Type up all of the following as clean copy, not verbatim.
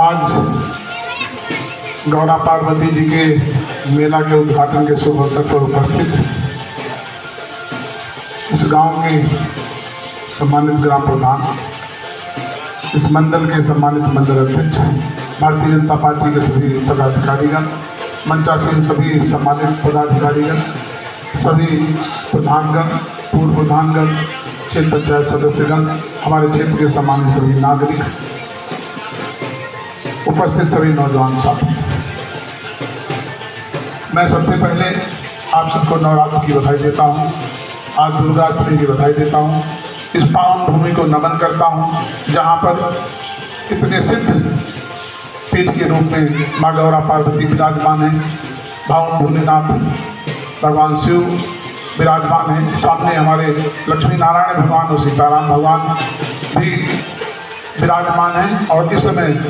आज गौरा पार्वती जी के मेला के उद्घाटन के शुभ अवसर पर उपस्थित इस गांव के सम्मानित ग्राम प्रधान, इस मंडल के सम्मानित मंडल अध्यक्ष, भारतीय जनता पार्टी के सभी पदाधिकारीगण, मंचासीन सभी सम्मानित पदाधिकारीगण, सभी प्रधानगण, पूर्व प्रधानगण, क्षेत्र पंचायत सदस्यगण, हमारे क्षेत्र के सम्मानित सभी नागरिक, उपस्थित सभी नौजवान साथी, मैं सबसे पहले आप सबको नवरात्र की बधाई देता हूँ। आज दुर्गाष्टमी की बधाई देता हूँ। इस पावन भूमि को नमन करता हूँ जहाँ पर इतने सिद्ध पीठ के रूप में माँ गौरा पार्वती विराजमान है, भावन भोलेनाथ भगवान शिव विराजमान है, सामने हमारे लक्ष्मी नारायण भगवान और सीताराम भगवान भी विराजमान हैं। और इस समय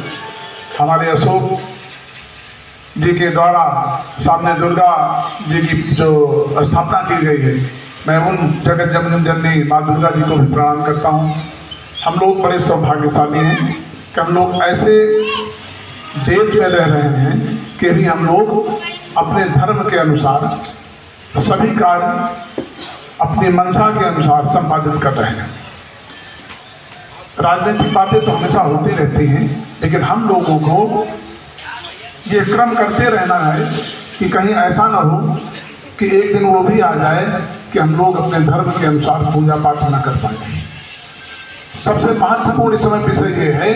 हमारे अशोक जी के द्वारा सामने दुर्गा जी की जो स्थापना की गई है, मैं उन जगत जननी माँ दुर्गा जी को भी प्रणाम करता हूँ। हम लोग बड़े सौभाग्यशाली हैं कि हम लोग ऐसे देश में रह रहे हैं कि भी हम लोग अपने धर्म के अनुसार सभी कार्य अपनी मंशा के अनुसार संपादित कर रहे हैं। राजनीतिक बातें तो हमेशा होती रहती हैं, लेकिन हम लोगों को ये क्रम करते रहना है कि कहीं ऐसा ना हो कि एक दिन वो भी आ जाए कि हम लोग अपने धर्म के अनुसार पूजा पाठ न कर पाए। सबसे महत्वपूर्ण इस समय विषय ये है,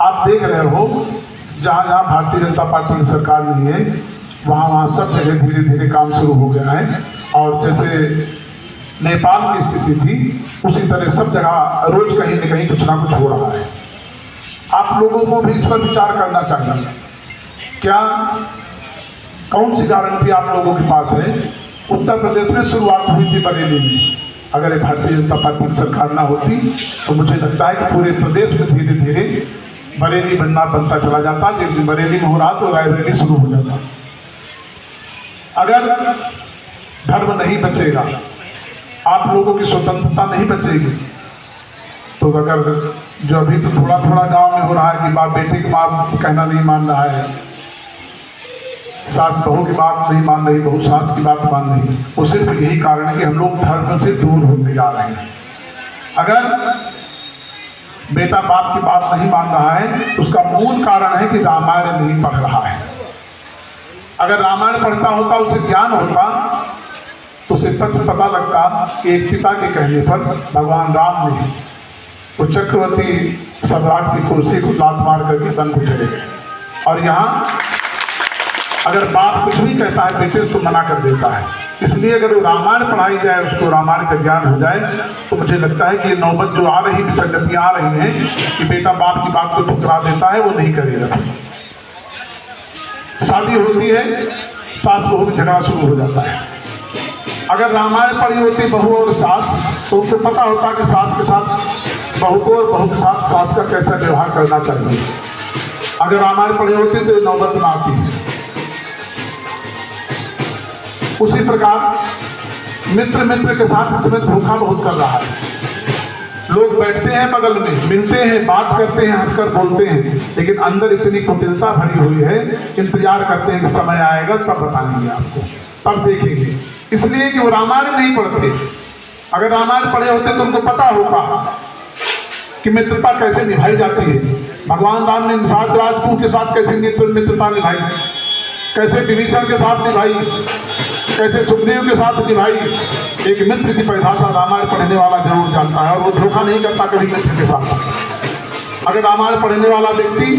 आप देख रहे हो जहाँ जहाँ भारतीय जनता पार्टी की सरकार नहीं है, वहाँ सब जगह धीरे धीरे काम शुरू हो गया है। और जैसे नेपाल की स्थिति थी, उसी तरह सब जगह रोज कहीं न कहीं कुछ ना कुछ हो रहा है। आप लोगों को भी इस पर विचार करना चाहिए। क्या कौन सी गारंटी आप लोगों के पास है? उत्तर प्रदेश में शुरुआत हुई थी बरेली में, अगर ये भारतीय जनता पार्टी की सरकार ना होती तो मुझे लगता है कि पूरे प्रदेश में धीरे धीरे बरेली बनता चला जाता। जिस दिन बरेली में हो रहा तो रायबरेली शुरू हो जाता। अगर धर्म नहीं बचेगा, आप लोगों की स्वतंत्रता नहीं बचेगी, तो अगर जो अभी तो थोड़ा थोड़ा गांव में हो रहा है कि बाप बेटे की बात कहना नहीं मान रहा है, सास बहू की बात नहीं मान रही, बहू सास की बात मान रही, वो सिर्फ यही कारण है कि हम लोग धर्म से दूर होते जा रहे हैं। अगर बेटा बाप की बात नहीं मान रहा है, उसका मूल कारण है कि रामायण नहीं पढ़ रहा है। अगर रामायण पढ़ता होता, उसे ज्ञान होता, तो उसे पता लगता कि एक पिता के कहने पर भगवान राम ने वो चक्रवर्ती सम्राट की कुर्सी को लात मार करके वन को चले गए। और यहाँ अगर बाप कुछ भी कहता है, बेटे उसको मना कर देता है। इसलिए अगर वो रामायण पढ़ाई जाए, उसको रामायण का ज्ञान हो जाए, तो मुझे लगता है कि ये नौबत जो आ रही विसंगतियाँ आ रही हैं कि बेटा बाप की बात को ठुकरा देता है, वो नहीं करेगा। शादी होती है, सास बहू में झगड़ा शुरू हो जाता है। अगर रामायण पढ़ी होती बहू और सास, तो उनको पता होता कि सास के साथ बहू को और बहू के साथ सास का कैसा व्यवहार करना चाहिए। अगर रामायण पढ़ी होती तो नौबत ना आती। उसी प्रकार मित्र के साथ इसमें धोखा बहुत कर रहा है। लोग बैठते हैं बगल में, मिलते हैं, बात करते हैं, हंसकर बोलते हैं, लेकिन अंदर इतनी कुटिलता भरी हुई है। इंतजार करते हैं कि समय आएगा तब बताएंगे आपको, तब देखेंगे। इसलिए कि वो रामायण नहीं पढ़ते। अगर रामायण पढ़े होते तो उनको पता होता कि मित्रता कैसे निभाई जाती है। भगवान राम ने निषाद राजपूत के साथ कैसे मित्रता निभाई, कैसे विभीषण के साथ निभाई, कैसे सुग्रीव के साथ निभाई। एक मित्र की परिभाषा रामायण पढ़ने वाला जरूर जानता है, और वो धोखा नहीं करता कभी मित्र के साथ। अगर रामायण पढ़ने वाला व्यक्ति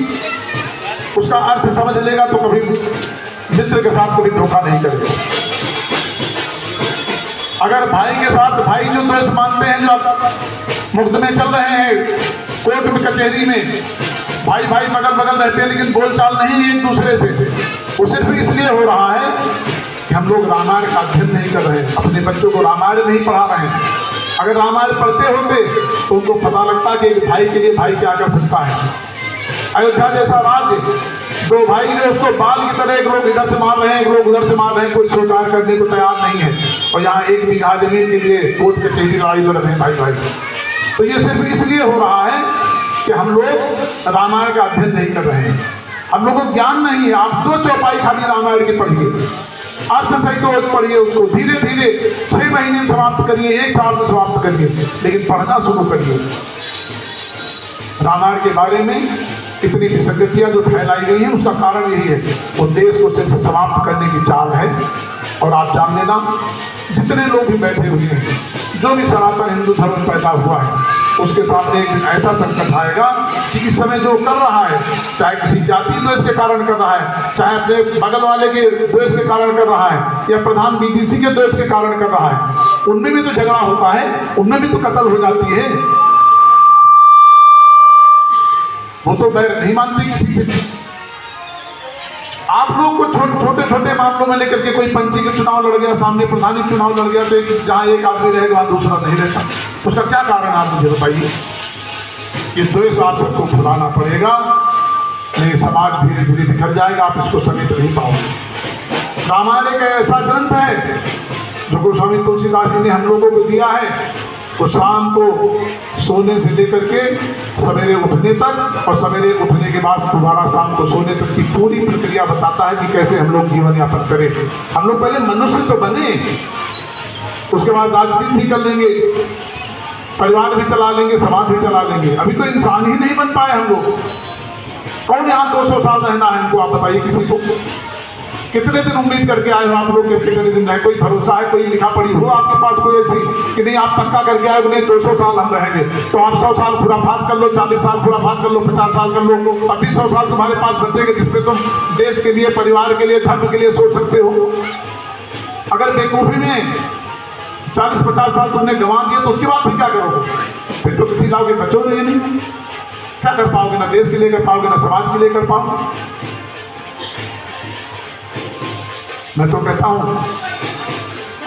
उसका अर्थ समझ लेगा तो कभी मित्र के साथ कभी धोखा नहीं करेगा। अगर भाई के साथ, भाई जो द्वेष मानते हैं, जो मुकदमे चल रहे हैं कोर्ट में कचहरी में, भाई भाई बगल बगल रहते हैं लेकिन बोलचाल नहीं है एक दूसरे से, वो सिर्फ इसलिए हो रहा है कि हम लोग रामायण का अध्ययन नहीं कर रहे हैं, अपने बच्चों को रामायण नहीं पढ़ा रहे हैं। अगर रामायण पढ़ते होते तो उनको पता लगता कि एक भाई के लिए भाई क्या कर सकता है। अयोध्या जैसा राज्य, दो भाई ने उसको बाल की तरह, एक लोग इधर से मार रहे हैं, एक लोग उधर से मार रहे हैं, कोई स्वीकार करने को तैयार नहीं है। और यहाँ 1 बीघा जमीन के लिए कोर्ट कचहरी लड़ाई लड़ रहे हैं भाई भाई। तो ये सिर्फ इसलिए हो रहा है कि हम लोग रामायण का अध्ययन नहीं कर रहे हैं, हम लोगों को ज्ञान नहीं है। आप 2 चौपाई खाली रामायण की पढ़िए, अर्थ सहित तो पढ़िए, उसको धीरे धीरे 6 महीने में समाप्त करिए, 1 साल में समाप्त करिए, लेकिन पढ़ना शुरू करिए। रामायण के बारे में इतनी विसंगतियां जो फैलाई गई हैं, उसका कारण यही है, वो देश को सिर्फ समाप्त करने की चाल है। और आप जान लेना, जितने लोग भी बैठे हुए हैं, जो भी सनातन हिंदू धर्म पैदा हुआ है, उसके सामने एक दिन ऐसा संकट आएगा कि इस समय जो कर रहा है, चाहे किसी जाति द्वेष के कारण कर रहा है, चाहे अपने बगल वाले के द्वेष के कारण कर रहा है, या प्रधान बीडीसी के द्वेष के कारण कर रहा है, उनमें भी तो झगड़ा होता है, उनमें भी तो कत्ल हो जाती है। वो तो मैं नहीं मानती किसी से। आप लोग को छोटे छोटे मामलों में लेकर के, कोई पंची के चुनाव लड़ गया, सामने प्रधानी चुनाव लड़ गया, तो जहां एक आदमी रहेगा वहां दूसरा नहीं रहता, उसका क्या कारण आप मुझे बताइए। ये द्वेष आप सबको भुलाना पड़ेगा, नहीं समाज धीरे धीरे बिखर जाएगा, आप इसको समेट नहीं पाओगे। रामायण एक ऐसा ग्रंथ है जो गोस्वामी तुलसीदास जी ने हम लोगों को दिया है। वो शाम को सोने से लेकर के सवेरे उठने तक, और सवेरे उठने के बाद दोबारा शाम को सोने तक की पूरी प्रक्रिया बताता है कि कैसे हम लोग जीवन यापन करें। हम लोग पहले मनुष्य तो बने, उसके बाद राजनीति भी कर लेंगे, परिवार भी चला लेंगे, समाज भी चला लेंगे। अभी तो इंसान ही नहीं बन पाए हम लोग। कौन यहाँ 200 साल रहना है हमको, आप बताइए किसी को। कितने दिन उम्मीद करके आए हो आप लोग, कितने दिन रहे? कोई भरोसा है, कोई लिखा पढ़ी हो आपके पास कोई ऐसी कि नहीं आप पक्का करके आए नहीं 200 साल हम रहेंगे? तो आप 100 साल खुराफात कर लो, 40 साल खुराफात कर लो, 50 साल कर लो, अभी 100 साल तुम्हारे पास बचेंगे जिसमें तुम देश के लिए, परिवार के लिए, धर्म के लिए सोच सकते हो। अगर बेवकूफी में 40-50 साल तुमने गंवा दिए तो उसके बाद फिर क्या करोगे? फिर तो किसी लाओगे, बचोगे नहीं, क्या कर पाओगे? ना देश के लिए कर पाओगे, ना समाज के लिए कर पाओगे। मैं तो कहता हूं,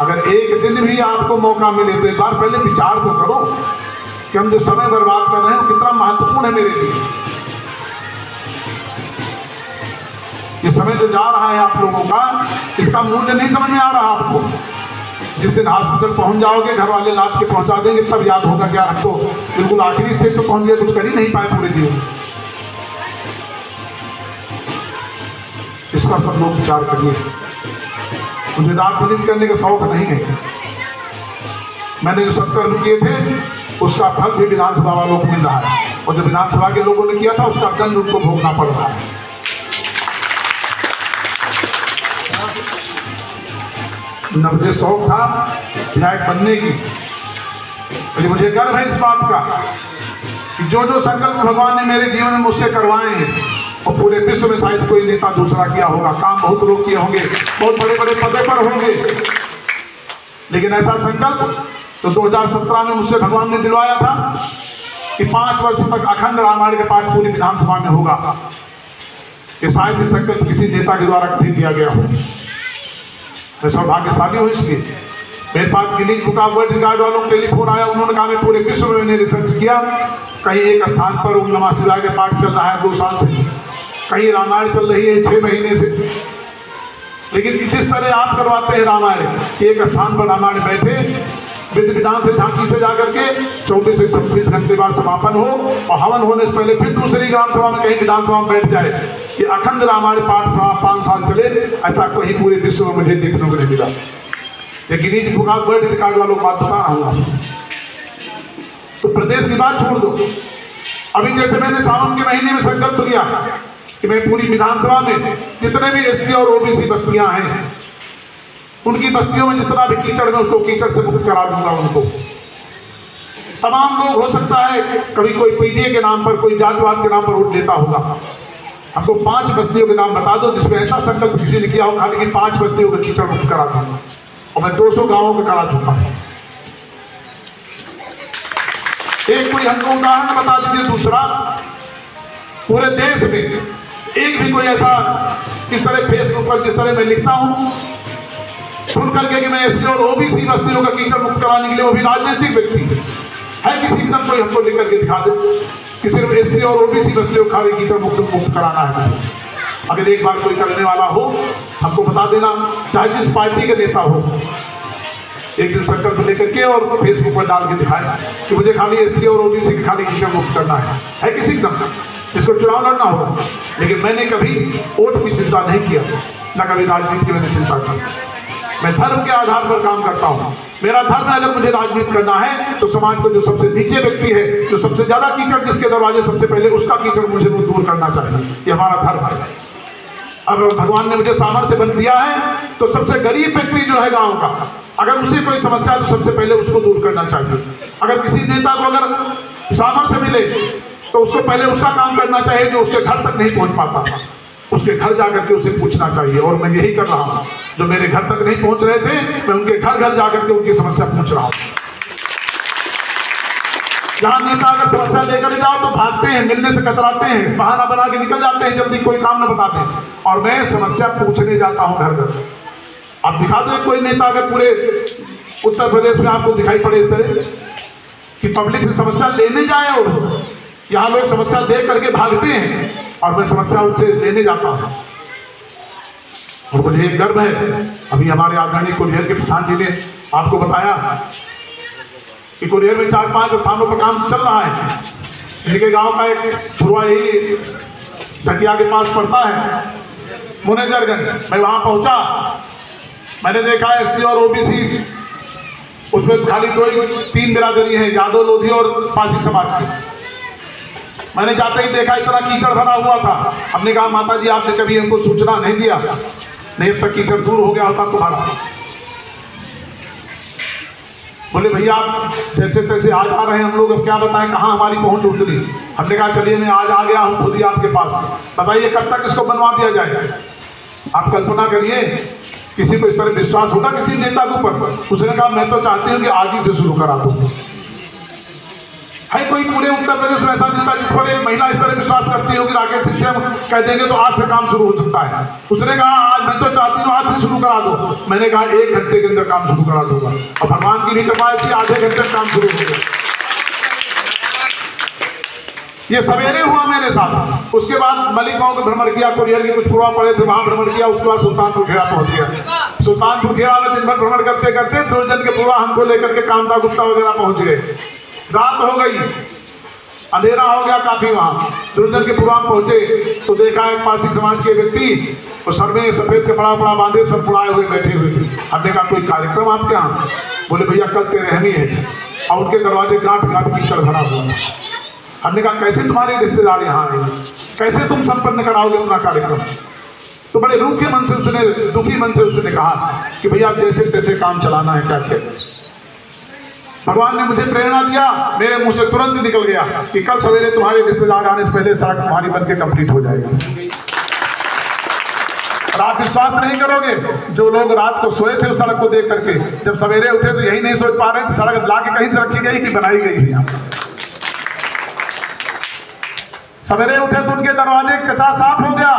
अगर एक दिन भी आपको मौका मिले तो एक बार पहले विचार तो करो कि हम जो समय बर्बाद कर रहे हैं वो कितना महत्वपूर्ण है मेरे लिए। ये समय जो जा रहा है आप लोगों का, इसका मूल्य नहीं समझ में आ रहा आपको। जिस दिन हॉस्पिटल पहुंच जाओगे, घर वाले लाद के पहुंचा देंगे, तब याद होगा क्या अब तो बिल्कुल आखिरी स्टेज पे पहुंच गए, कुछ कर ही नहीं पाए पूरे जीवन। इस पर सब लोग विचार करिए। मुझे रात दिन करने का शौक नहीं है। मैंने जो सत्कर्म किए थे उसका फल भी विधानसभा वालों को मिल रहा है, और जो विधानसभा के लोगों ने किया था उसका दंड उनको भोगना पड़ रहा है। मुझे शौक था विधायक बनने की, मुझे गर्व है इस बात का कि जो जो संकल्प भगवान ने मेरे जीवन में मुझसे करवाए हैं, और पूरे विश्व में शायद कोई नेता दूसरा किया होगा। काम बहुत लोग किए होंगे, बहुत बड़े बड़े पदों पर होंगे, लेकिन ऐसा संकल्प तो 2017 में मुझसे भगवान ने दिलवाया था कि 5 वर्ष तक अखंड रामायण के पाठ पूरी विधानसभा में होगा। कि शायद ये संकल्प किसी नेता के द्वारा कभी दिया गया हो। मैं सौभाग्यशाली हूँ इसलिए। मेरे पास Guinness Book of World Record वालों को टेलीफोन आया, उन्होंने कहा मैं पूरे विश्व में मैंने रिसर्च किया, कहीं एक स्थान पर ओम नमः शिवाय के पाठ चल रहा है 2 साल से, कहीं रामायण चल रही है 6 महीने से। लेकिन जिस तरह आप करवाते हैं रामायण कि एक स्थान पर रामायण बैठे, विधि विधान से झांकी से जाकर के 24 से 26 घंटे बाद समापन हो, और हवन होने से पहले फिर दूसरी ग्राम सभा में कहीं विधानसभा में बैठ जाए, कि अखंड रामायण पाठ 5 साल चले, ऐसा कहीं पूरे विश्व में मुझे देखने को नहीं मिला। ये Guinness Book of World Record वालों को बात बता रहा हूँ। तो प्रदेश की बात छोड़ दो, अभी जैसे मैंने सावन के महीने में संकल्प लिया कि मैं पूरी विधानसभा में जितने भी एससी और ओबीसी बस्तियां हैं, उनकी बस्तियों में जितना भी कीचड़ में उसको कीचड़ से मुक्त करा दूंगा। उनको तमाम लोग, हो सकता है कभी कोई पीडीए के नाम पर, कोई जातिवाद के नाम पर वोट लेता होगा, हमको 5 बस्तियों के नाम बता दो जिसमें ऐसा संकल्प किसी ने किया हो खाली कि 5 बस्तियों को कीचड़ मुक्त करा दूंगा, और मैं 200 गांवों को करा दूंगा। एक कोई हमको उदाहरण बता दीजिए। दूसरा, पूरे देश में एक भी कोई ऐसा इस तरह फेसबुक पर जिस तरह मैं लिखता हूं सुन करके कि मैं एससी और ओबीसी बस्तियों का कीचड़ मुक्त कराने के लिए, वो भी राजनीतिक व्यक्ति है, किसी एकदम कोई हमको लिख करके दिखा दे कि सिर्फ एससी और ओबीसी बस्तियों का कीचड़ मुक्त कराना है। अगर एक बार कोई करने वाला हो हमको बता देना, चाहे जिस पार्टी के नेता हो। एक दिन संकल्प लेकर के और फेसबुक पर डाल के दिखाया कि मुझे खाली एससी और ओबीसी की खाली कीचड़ मुक्त करना है किसी दम जिसको चुनाव लड़ना होगा। लेकिन मैंने कभी वोट की चिंता नहीं किया, न कभी राजनीति की मैंने चिंता की। मैं धर्म के आधार पर काम करता हूँ। मेरा धर्म है, अगर मुझे राजनीति करना है तो समाज को जो सबसे नीचे व्यक्ति है, जो सबसे ज्यादा कीचड़ जिसके दरवाजे सबसे पहले, उसका कीचड़ मुझे वो दूर करना चाहिए। ये हमारा धर्म है। अब भगवान ने मुझे सामर्थ्य बन दिया है तो सबसे गरीब व्यक्ति जो है गांव का, अगर उसे कोई समस्या है तो सबसे पहले उसको दूर करना चाहिए। अगर किसी नेता को अगर सामर्थ्य मिले तो उसको पहले उसका काम करना चाहिए जो उसके घर तक नहीं पहुंच पाता, उसके घर जाकर के उसे पूछना चाहिए। और मैं यही कर रहा हूं। जो मेरे घर तक नहीं पहुंच रहे थे, मैं उनके घर घर जाकर के उनकी समस्या पूछ रहा हूं। जहां नेता अगर समस्या लेकर जाओ तो भागते हैं, मिलने से कतराते हैं, बहाना बना के निकल जाते हैं, जल्दी कोई काम न बताते हैं। और मैं समस्या पूछने जाता हूं घर घर। आप दिखा दो कोई नेता अगर पूरे उत्तर प्रदेश में आपको दिखाई पड़े इस तरह कि पब्लिक से समस्या लेने जाए, और यहाँ लोग समस्या दे करके भागते हैं और मैं समस्या उनसे लेने जाता हूं। और मुझे एक गर्व है, अभी हमारे आदरणीय कुरियर के प्रधान जी ने आपको बताया कि कुरियर में 4-5 स्थानों पर काम चल रहा है। इनके गांव का एक पूर्वा यही ढकिया के पास पड़ता है, मुनेजरगंज। मैं वहां पहुंचा, मैंने देखा एससी और ओबीसी, उसमें खाली 2-3 बिरादरी है, यादव, लोधी और पासी समाज की। मैंने जाते ही देखा इतना कीचड़ भरा हुआ था। हमने कहा माता जी आपने कभी हमको सूचना नहीं दिया, नहीं अब तक कीचड़ दूर हो गया होता तुम्हारा। बोले भैया आप जैसे तैसे आज आ रहे हैं, हम लोग अब क्या बताएं कहाँ हमारी पहुंच उतरी। हमने कहा चलिए मैं आज आ गया हूँ खुद ही आपके पास, बताइए कब तक इसको बनवा दिया जाए। आप कल्पना करिए किसी को इस तरह विश्वास होगा किसी नेता के ऊपर। उसने कहा मैं तो चाहती हूँ कि आज ही से शुरू करा दूँ। है कोई पूरे उत्तर प्रदेश में ऐसा नेता जिस पर एक महिला इस तरह विश्वास करती हो कि राकेश सिंह कह देंगे तो आज से काम शुरू हो सकता है। उसने कहा आज मैं तो चाहती हूँ आज से शुरू करा दो। मैंने कहा 1 घंटे के अंदर काम शुरू करा दूंगा, और भगवान की भी कृपा ऐसी आधे घंटे में काम शुरू हो गया। ये सवेरे हुआ मेरे साथ। उसके बाद मलिक गांव का भ्रमण किया, कुरियर के कुछ पूर्वा पड़े थे वहां भ्रमण किया। उसके बाद सुल्तानपुर खेड़ा पहुंच गया। सुल्तानपुर खेड़ा में दिन भर भ्रमण करते करते 2 जन के पूर्वा हमको लेकर के कांता गुप्ता वगैरह पहुंच गए। रात हो गई, अंधेरा हो गया काफी। वहां दुर्जन के पुराण पहुंचे तो देखा एक पासी समाज के व्यक्ति और सर में सफेद कपड़ा बड़ा बांधे सब पुराए हुए बैठे हुए थे। हमने कहा कोई कार्यक्रम आपके यहाँ? बोले भैया कल तेरे रहमी है, और उनके दरवाजे गांठ गांठ कीचड़ भरा हुआ। हमने कहा कैसे तुम्हारे रिश्तेदार यहाँ आए, कैसे तुम संपन्न कराओगे अपना कार्यक्रम? तो बड़े रूखे मन से उसने, दुखी मन से उसने कहा कि भैया जैसे तैसे काम चलाना है, क्या कहते। भगवान ने मुझे प्रेरणा दिया, मेरे मुंह से तुरंत निकल गया कि कल सवेरे तुम्हारे रिश्तेदार आने से पहले सड़क तुम्हारी बनके कंप्लीट हो जाएगी। और आप विश्वास नहीं करोगे, जो लोग रात को सोए थे उस सड़क को देख करके जब सवेरे उठे तो यही नहीं सोच पा रहे थे सड़क ला के कहीं से रखी गई कि बनाई गई है। यहाँ सवेरे उठे तो उनके दरवाजे कचरा साफ हो गया,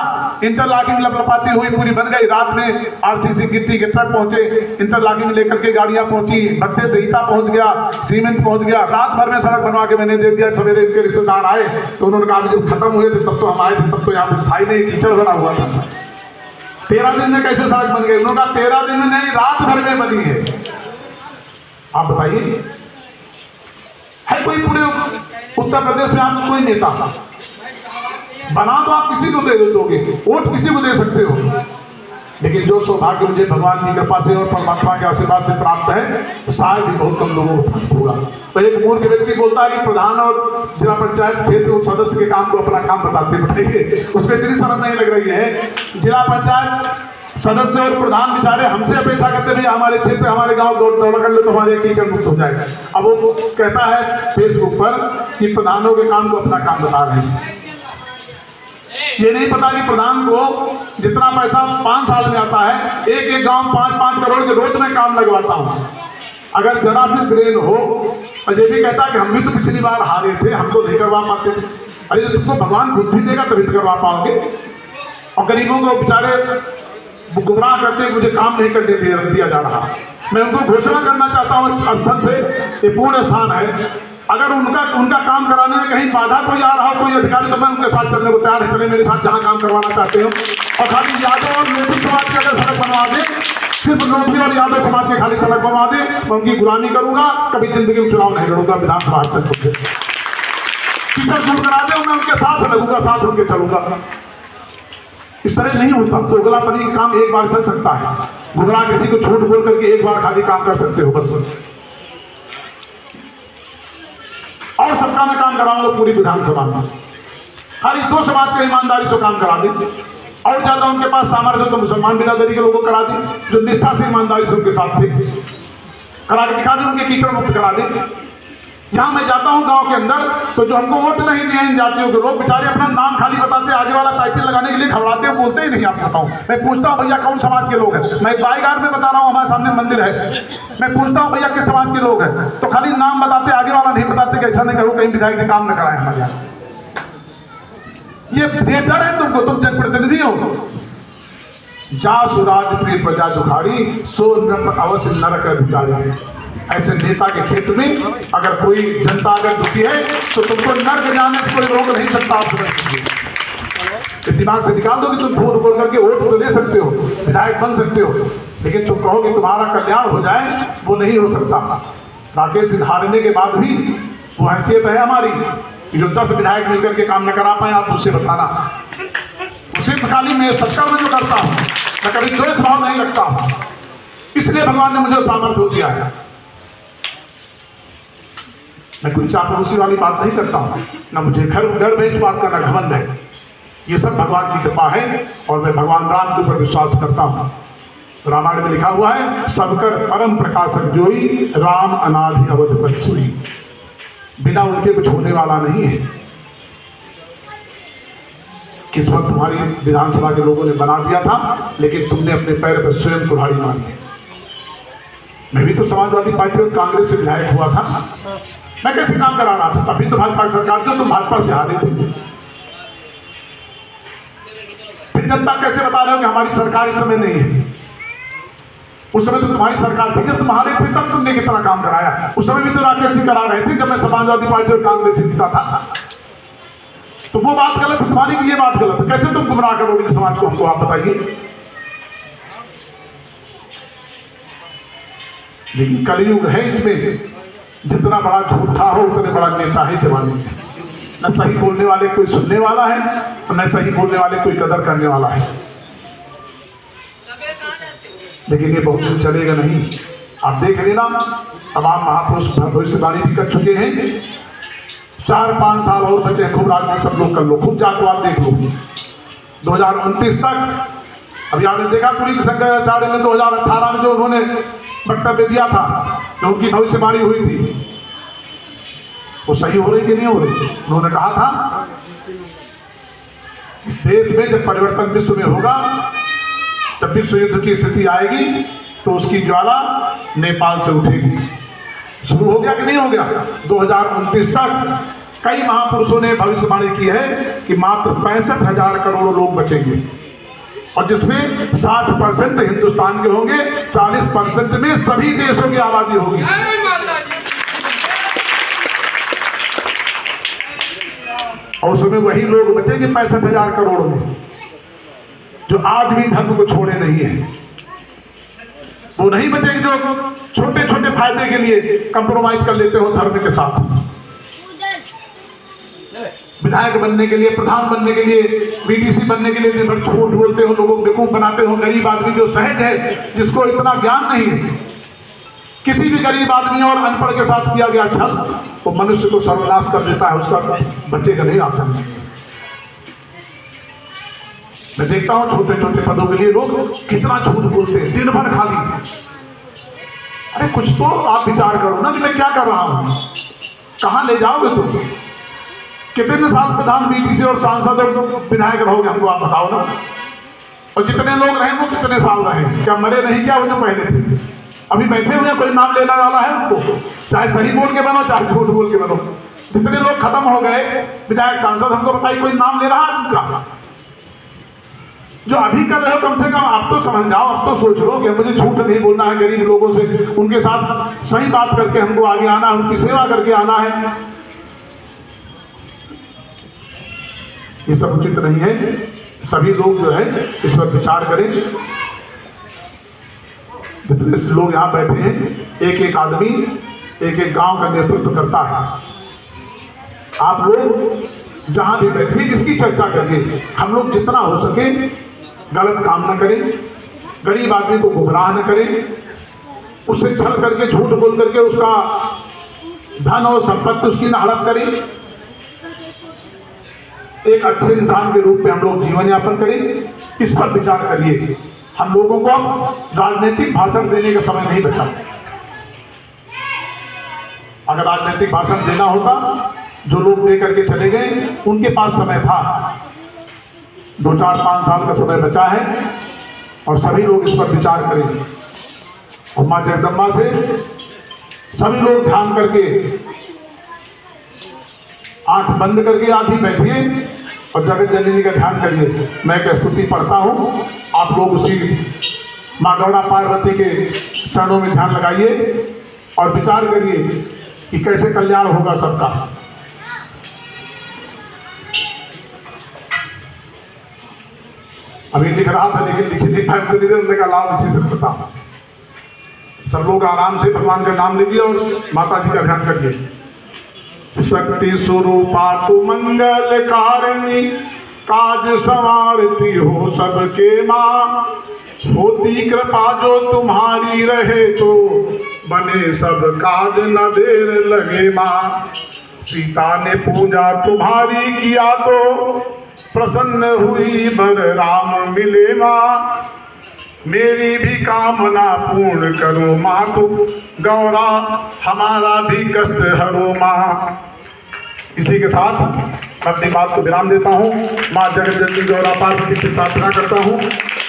इंटरलॉकिंग लपलपाती हुई पूरी बन गई। रात में आरसीसी गिट्टी के ट्रक पहुंचे, इंटरलॉकिंग लेकर के गाड़ियां पहुंची, भट्टे से ईटा पहुंच गया, सीमेंट पहुंच गया। रात भर में सड़क बनवा के मैंने दे दिया। सवेरे इनके रिश्तेदार आए तो उन्होंने कहा जब खत्म हुए थे तब तो हम आए थे, तब तो यहाँ कुछ था ही नहीं, कीचड़ बना हुआ था। 13 दिन में कैसे सड़क बन गई? उन्होंने कहा 13 दिन में नहीं, रात भर में बनी है। आप बताइए, है कोई पूरे उत्तर प्रदेश में आपको कोई नेता बना तो आप किसी को दे दोगे, वोट किसी को दे सकते हो, लेकिन जो सौभाग्य मुझे भगवान की कृपा से और परमात्मा के आशीर्वाद से प्राप्त है शायद ही बहुत कम लोगों को प्राप्त होगा। तो एक मूर्ख व्यक्ति बोलता है कि प्रधान और जिला पंचायत क्षेत्र सदस्य के काम को अपना काम बताते बताइए, उसको इतनी शर्म नहीं लग रही है। जिला पंचायत सदस्य और प्रधान बेचारे हमसे अपेक्षा करते भैया हमारे क्षेत्र हमारे गांव दौड़ा कर लो तो हमारे कीचड़ मुक्त हो जाएगा। अब वो कहता है फेसबुक पर कि प्रधानों के काम को अपना काम बता रहे हैं। ये नहीं पता कि प्रधान को जितना पैसा 5 साल में आता है, एक गांव 5-5 करोड़ के रोज में काम लगवाता हूं। अगर जरा से ब्रेन हो, और ये भी कहता है कि हम भी तो पिछली बार हारे थे, हम तो नहीं करवा पाते थे। अरे तुमको भगवान बुद्धि देगा तभी तो करवा पाओगे। और गरीबों को बेचारे गुमराह करते मुझे काम नहीं करने दिया जा रहा। मैं उनको घोषणा करना चाहता हूँ इस स्थल से, ये पूर्ण स्थान है, अगर उनका काम कराने में कहीं बाधा कोई आ रहा हो कोई अधिकारी तो मैं उनके साथ चलने को तैयार है। चले मेरे साथ जहाँ काम करवाना चाहते हो। और खाली यादव और लोधी समाज की अगर सड़क बनवा दे सिर्फ लोधी और यादव समाज के खाली सड़क बनवा दे, मैं उनकी गुलामी करूंगा, कभी जिंदगी में चुनाव नहीं लड़ूंगा विधानसभा तक। टीचर दूर करा दे, मैं उनके साथ लगूंगा, साथ उनके चलूंगा। इस तरह नहीं होता। दोगलापनी का काम एक बार चल सकता है, गुमराह किसी को झूठ बोल करके एक बार खाली काम कर सकते हो बस। और सबका मैं काम कराऊंगा पूरी विधानसभा में, खाली 2 समाज के ईमानदारी से काम करा दे, और ज्यादा उनके पास सामर्थ्य तो मुसलमान बिरादरी के लोगों को करा दी, जो निष्ठा से ईमानदारी से उनके साथ थे, करा के दिखा दे, उनके कीचड़ मुक्त करा दे। जहां मैं जाता हूं गांव के अंदर, तो जो हमको वोट नहीं दिए इन जातियों के लोग बेचारे अपना नाम खाली बताते, आगे वाला टाइटल लगाने के लिए घबराते हैं, बोलते ही नहीं। आप बताऊं, मैं पूछता हूं भैया कौन समाज के लोग हैं, मैं एक बाईगार में बता रहा हूं, हमारे सामने मंदिर है, मैं पूछता हूं भैया किस समाज के लोग हैं, तो खाली नाम बताते, आगे वाला नहीं बताते कि ऐसा नहीं कहो कहीं विधायक के काम न कराए हमारे यहाँ। ये बेहतर है तुमको, तुम जनप्रतिनिधि हो। जा सुराज प्रिय प्रजा दुखारी, सो नर अवश्य नरक अधिकारी। ऐसे नेता के क्षेत्र में अगर कोई जनता अगर दुखी है, तो तुमको नर्क जाने से कोई रोक नहीं सकता। आप दिमाग से निकाल दो कि तुम झूठ बोल करके वोट तो ले सकते हो, विधायक बन सकते हो, लेकिन तुम कहो कि तुम्हारा कल्याण हो जाए, वो नहीं हो सकता। राकेश सिंह हारने के बाद भी वो हैसियत है हमारी कि जो 10 विधायक मिलकर के काम न करा पाए, आप उससे बताना। उसी खाली मैं सत्ता में जो करता हूँ, मैं कभी द्वेष भाव नहीं रखता हूँ, इसलिए भगवान ने मुझे सामर्थ्य दिया है। मैं कोई चापलूसी वाली बात नहीं करता हूँ, ना मुझे गर्व है इस बात का, ना घमंड है। ये सब भगवान की कृपा है, और मैं भगवान राम के ऊपर विश्वास करता हूँ। रामायण में लिखा हुआ है, सबकर परम प्रकाशक जोई, राम अनादि अवधपति सोई। बिना उनके कुछ होने वाला नहीं है। किस्मत तुम्हारी विधानसभा के लोगों ने बना दिया था, लेकिन तुमने अपने पैर पर स्वयं कुल्हाड़ी मारी। मैं भी तो समाजवादी पार्टी और कांग्रेस से विधायक हुआ था, मैं कैसे काम करा रहा था? अभी तो भाजपा सरकार थी, तुम भाजपा से हारे थे। फिर जनता कैसे बता रहे हो कि हमारी सरकार इस समय नहीं है? उस समय तो तुम्हारी सरकार थी, जब तुम हारे थे तब तुमने कितना काम कराया। उस समय भी तो राकेश सिंह करा रहे थे, जब मैं समाजवादी पार्टी और कांग्रेस से जीता था। तो वो बात गलत है तुम्हारी की, ये बात गलत है। कैसे तुम गुमराह करोगे समाज को? हमको आप बताइए। लेकिन कलयुग है, इसमें जितना बड़ा झूठा हो उतने बड़ा नेता है जमाने में। न सही बोलने वाले कोई सुनने वाला है, और न सही बोलने वाले कोई कदर करने वाला है। लेकिन ये बहुत दिन चलेगा नहीं। आप देख लेना, अब आप महापुरुष भविष्यवाणी भी कर चुके हैं। 4-5 साल और बचे, खूब राजनीति सब लोग कर लो, खूब जातवाद देख लो। 2029 तक, अभी आपने देखा पुरी शंकराचार्य ने 2018 में जो उन्होंने वक्तव्य दिया था, जो उनकी भविष्यवाणी हुई थी, वो सही हो रही कि नहीं हो रही? उन्होंने कहा था इस देश में जब परिवर्तन विश्व में होगा, जब विश्व युद्ध की स्थिति आएगी, तो उसकी ज्वाला नेपाल से उठेगी। शुरू हो गया कि नहीं हो गया? 2029 तक कई महापुरुषों ने भविष्यवाणी की है कि मात्र 65,000 करोड़ लोग बचेंगे, और जिसमें 60% हिंदुस्तान के होंगे, 40% में सभी देशों की आबादी होगी। और उसमें वही लोग बचेंगे 65,000 करोड़ में, जो आज भी धर्म को छोड़े नहीं है। वो नहीं बचेंगे जो छोटे छोटे फायदे के लिए कंप्रोमाइज कर लेते हो धर्म के साथ। विधायक बनने के लिए, प्रधान बनने के लिए, बीडीसी बनने के लिए दिन भर झूठ बोलते हो, लोगों को बेवकूफ बनाते हो। गरीब आदमी जो सहज है, जिसको इतना ज्ञान नहीं है, किसी भी गरीब आदमी और अनपढ़ के साथ किया गया छल, वो मनुष्य को सर्वनाश कर देता है, उसका बचेगा नहीं आता। मैं देखता हूं छोटे छोटे पदों के लिए लोग कितना झूठ बोलते हैं, दिन भर खाली। अरे कुछ तो आप विचार करो ना कि मैं क्या कर रहा हूं, कहां ले जाओगे तुम? कितने साल प्रधान, बीडीसी और सांसद और विधायक रहोगे? हमको आप बताओ ना। और जितने लोग रहे वो कितने साल रहे? क्या मरे नहीं क्या वो जो पहले थे? अभी बैठे हुए कोई नाम लेने वाला है उनको? चाहे सही बोल के बनो, चाहे झूठ बोल के बनो। जितने लोग खत्म हो गए विधायक सांसद, हमको बताइए कोई नाम ले रहा है उनका? जो अभी कर रहे हो कम से कम आप तो समझ जाओ, आप तो सोच लो कि मुझे झूठ नहीं बोलना है, गरीब लोगों से उनके साथ सही बात करके हमको आगे आना है, उनकी सेवा करके आना है। ये सब उचित नहीं है। सभी लोग जो है इस पर विचार करें। जितने से लोग यहाँ बैठे हैं, एक एक आदमी एक एक गांव का नेतृत्व करता है। आप लोग जहां भी बैठे इसकी चर्चा करिए। हम लोग जितना हो सके गलत काम न करें, गरीब आदमी को गुमराह न करें, उससे छल करके झूठ बोल करके उसका धन और संपत्ति उसकी न हड़प करें। एक अच्छे इंसान के रूप में हम लोग जीवन यापन करें, इस पर विचार करिए। हम लोगों को राजनीतिक भाषण देने का समय नहीं बचा। अगर राजनीतिक भाषण देना होता, जो लोग दे करके चले गए उनके पास समय था। 2, 4, 5 साल का समय बचा है और सभी लोग इस पर विचार करें। और मां जगदम्बा से सभी लोग ध्यान करके आंख बंद करके आधी बैठिए और जगत जननी का ध्यान करिए। मैं एक स्तुति पढ़ता हूं, आप लोग उसी मां गौड़ा पार्वती के चरणों में ध्यान लगाइए और विचार करिए कि कैसे कल्याण होगा सबका। अभी लिख रहा था लेकिन लिखी फाइल तो नहीं का लाभ इसी से करता हूं। सब लोग आराम से भगवान का नाम लीजिए और माता जी का ध्यान करिए। शक्ति स्वरूपा तू मंगल कारिणी, काज संवारती हो सबके माँ। होती कृपा जो तुम्हारी रहे तो बने सब काज न देर लगे माँ। सीता ने पूजा तुम्हारी किया तो प्रसन्न हुई बर राम मिले माँ। मेरी भी कामना पूर्ण करो माँ, तू गौरा हमारा भी कष्ट हरो माँ। इसी के साथ अपनी बात को विराम देता हूँ। माँ जगत जननी गौरा पार्वती से प्रार्थना करता हूँ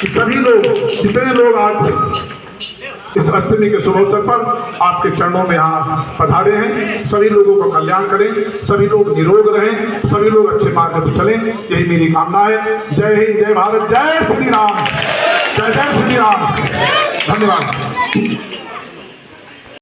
कि सभी लोग, जितने लोग आज इस अष्टमी के शुभ अवसर पर आपके चरणों में यहाँ पधारे हैं, सभी लोगों को कल्याण करें, सभी लोग निरोग रहें, सभी लोग अच्छे मार्ग पर चलें, यही मेरी कामना है। जय हिंद, जय भारत, जय श्री राम, जय जय श्री राम। धन्यवाद।